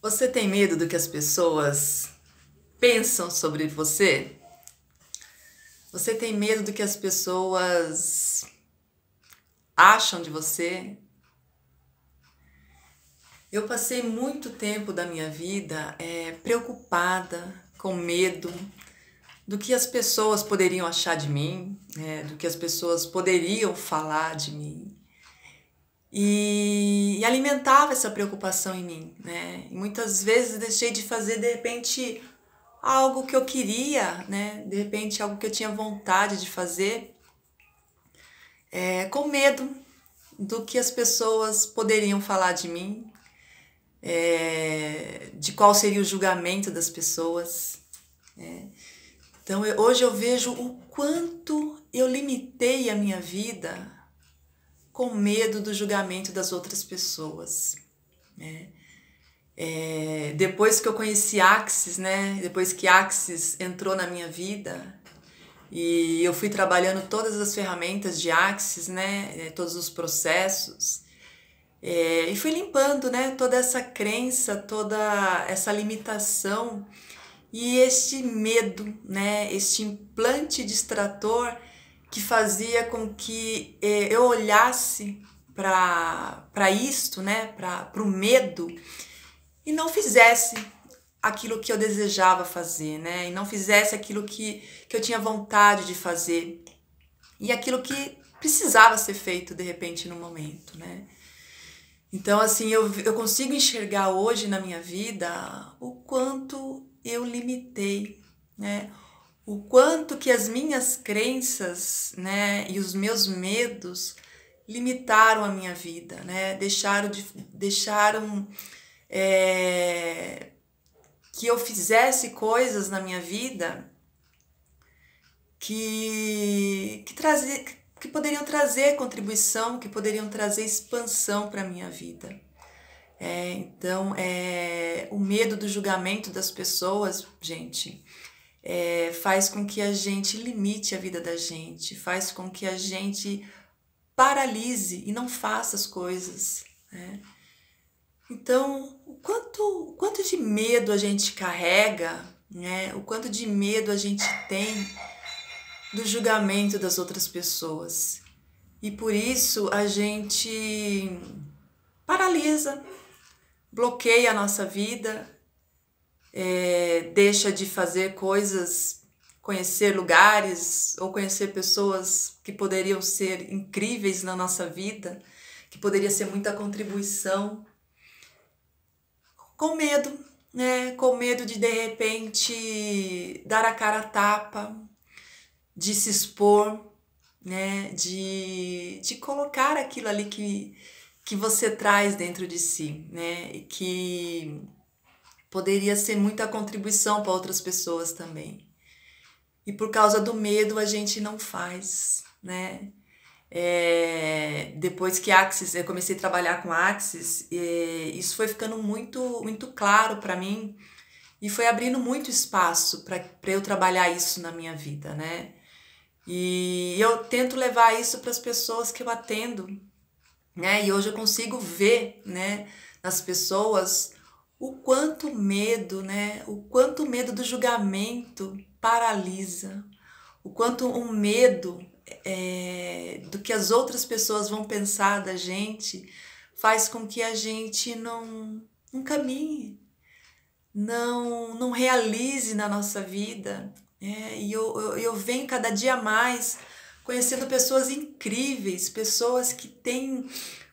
Você tem medo do que as pessoas pensam sobre você? Você tem medo do que as pessoas acham de você? Eu passei muito tempo da minha vida preocupada, com medo do que as pessoas poderiam achar de mim, do que as pessoas poderiam falar de mim. E alimentava essa preocupação em mim, né? E muitas vezes deixei de fazer, de repente, algo que eu queria, né? De repente, algo que eu tinha vontade de fazer, com medo do que as pessoas poderiam falar de mim, de qual seria o julgamento das pessoas. Então, hoje eu vejo o quanto eu limitei a minha vida com medo do julgamento das outras pessoas, né? Depois que eu conheci Axis, né? Depois que Axis entrou na minha vida e eu fui trabalhando todas as ferramentas de Axis, né? Todos os processos, e fui limpando, né? Toda essa crença, toda essa limitação e este medo, né? Este implante distrator que fazia com que eu olhasse para isto, né? Para o medo e não fizesse aquilo que eu desejava fazer, né? E não fizesse aquilo que eu tinha vontade de fazer e aquilo que precisava ser feito de repente no momento, né? Então, assim, eu consigo enxergar hoje na minha vida o quanto eu limitei, né? O quanto que as minhas crenças, né, e os meus medos limitaram a minha vida, né? Deixaram que eu fizesse coisas na minha vida que poderiam trazer contribuição, que poderiam trazer expansão para a minha vida. Então, o medo do julgamento das pessoas, gente, faz com que a gente limite a vida da gente, faz com que a gente paralise e não faça as coisas, né? Então, o quanto de medo a gente carrega, né? O quanto de medo a gente tem do julgamento das outras pessoas. E por isso a gente paralisa, bloqueia a nossa vida, deixa de fazer coisas, conhecer lugares ou conhecer pessoas que poderiam ser incríveis na nossa vida, que poderia ser muita contribuição, com medo, né? Com medo de repente dar a cara a tapa, de se expor, né? De colocar aquilo ali que você traz dentro de si, né? E que poderia ser muita contribuição para outras pessoas também. E por causa do medo a gente não faz, né? Depois que Axis, eu comecei a trabalhar com Axis, isso foi ficando muito claro para mim e foi abrindo muito espaço para eu trabalhar isso na minha vida, né? E eu tento levar isso para as pessoas que eu atendo, né? E hoje eu consigo ver, né, nas pessoas o quanto medo, né? O quanto o medo do julgamento paralisa, o quanto um medo do que as outras pessoas vão pensar da gente faz com que a gente não caminhe, não realize na nossa vida. E eu venho cada dia mais conhecendo pessoas incríveis, pessoas que têm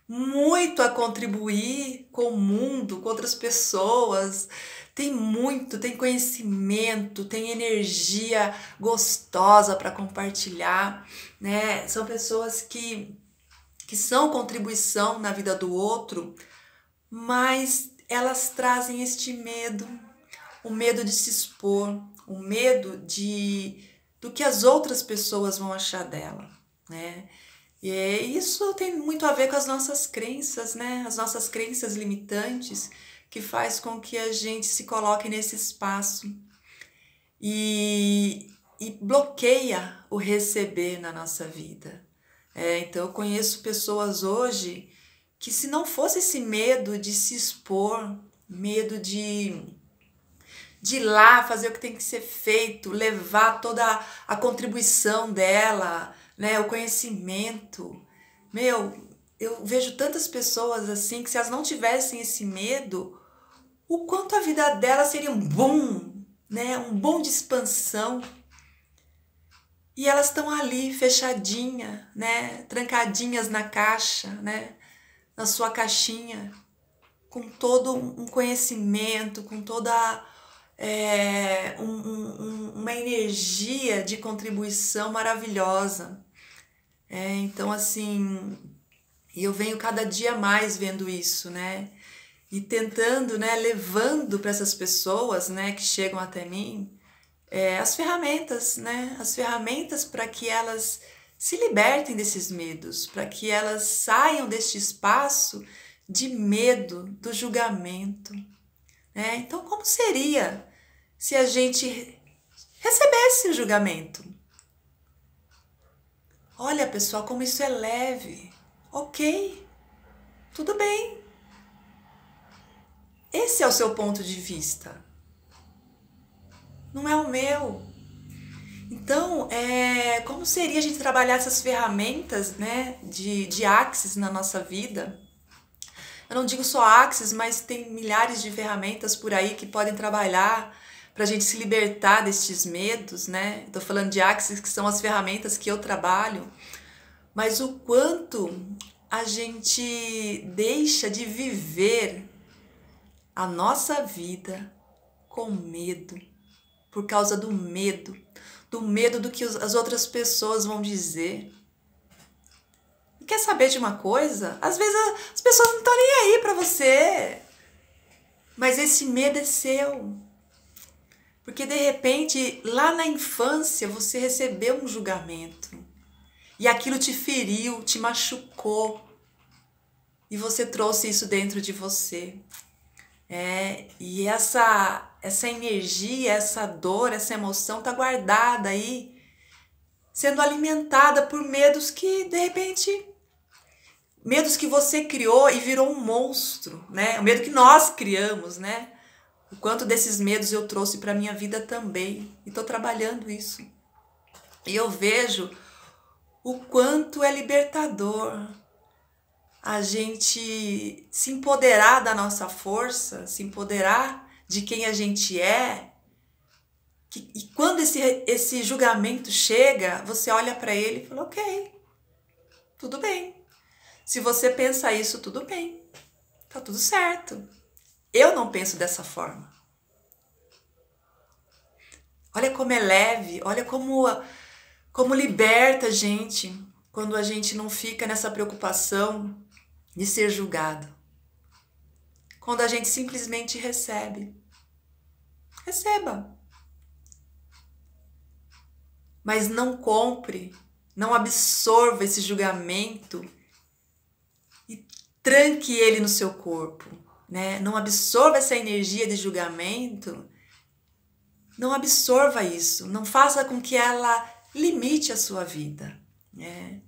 muito a contribuir com o mundo, com outras pessoas, tem conhecimento, tem energia gostosa para compartilhar, né? São pessoas que são contribuição na vida do outro, mas elas trazem este medo, o medo de se expor, o medo do que as outras pessoas vão achar dela, né? E isso tem muito a ver com as nossas crenças, né? As nossas crenças limitantes, que faz com que a gente se coloque nesse espaço e bloqueia o receber na nossa vida. Então eu conheço pessoas hoje que, se não fosse esse medo de se expor, medo de ir lá fazer o que tem que ser feito, levar toda a contribuição dela, né, o conhecimento. Eu vejo tantas pessoas assim que se elas não tivessem esse medo, o quanto a vida delas seria um boom, né, um boom de expansão. E elas estão ali fechadinha, né, trancadinhas na caixa, né, na sua caixinha, com todo um conhecimento, com toda uma energia de contribuição maravilhosa. Então, assim, eu venho cada dia mais vendo isso, né? E tentando, né, levando para essas pessoas, né, que chegam até mim, as ferramentas, né? As ferramentas para que elas se libertem desses medos, para que elas saiam deste espaço de medo, do julgamento, né? Então, como seria se a gente recebesse o julgamento? Olha, pessoal, como isso é leve. Ok, tudo bem. Esse é o seu ponto de vista. Não é o meu. Então, como seria a gente trabalhar essas ferramentas, né, de Axis na nossa vida? Eu não digo só Axis, mas tem milhares de ferramentas por aí que podem trabalhar para a gente se libertar destes medos, né? Estou falando de Axis, que são as ferramentas que eu trabalho, mas o quanto a gente deixa de viver a nossa vida com medo, por causa do medo do que as outras pessoas vão dizer. E quer saber de uma coisa? Às vezes as pessoas não estão nem aí para você, mas esse medo é seu. Porque de repente, lá na infância, você recebeu um julgamento e aquilo te feriu, te machucou e você trouxe isso dentro de você. E essa energia, essa dor, essa emoção está guardada aí, sendo alimentada por medos que, de repente, medos que você criou e virou um monstro, né? O medo que nós criamos, né? O quanto desses medos eu trouxe para a minha vida também. E estou trabalhando isso. E eu vejo o quanto é libertador a gente se empoderar da nossa força, se empoderar de quem a gente é. E quando esse julgamento chega, você olha para ele e fala, ok, tudo bem. Se você pensa isso, tudo bem. Tá tudo certo. Eu não penso dessa forma. Olha como é leve, olha como liberta a gente quando a gente não fica nessa preocupação de ser julgado. Quando a gente simplesmente recebe. Receba. Mas não compre, não absorva esse julgamento e tranque ele no seu corpo, né? Não absorva essa energia de julgamento, não absorva isso, não faça com que ela limite a sua vida, né?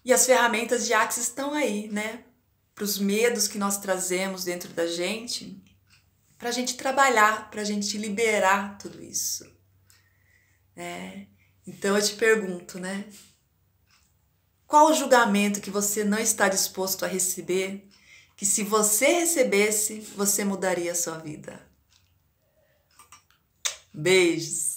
E as ferramentas de Axis estão aí, né? Para os medos que nós trazemos dentro da gente, para a gente trabalhar, para a gente liberar tudo isso. Então eu te pergunto, né? Qual o julgamento que você não está disposto a receber, que se você recebesse, você mudaria a sua vida? Beijos!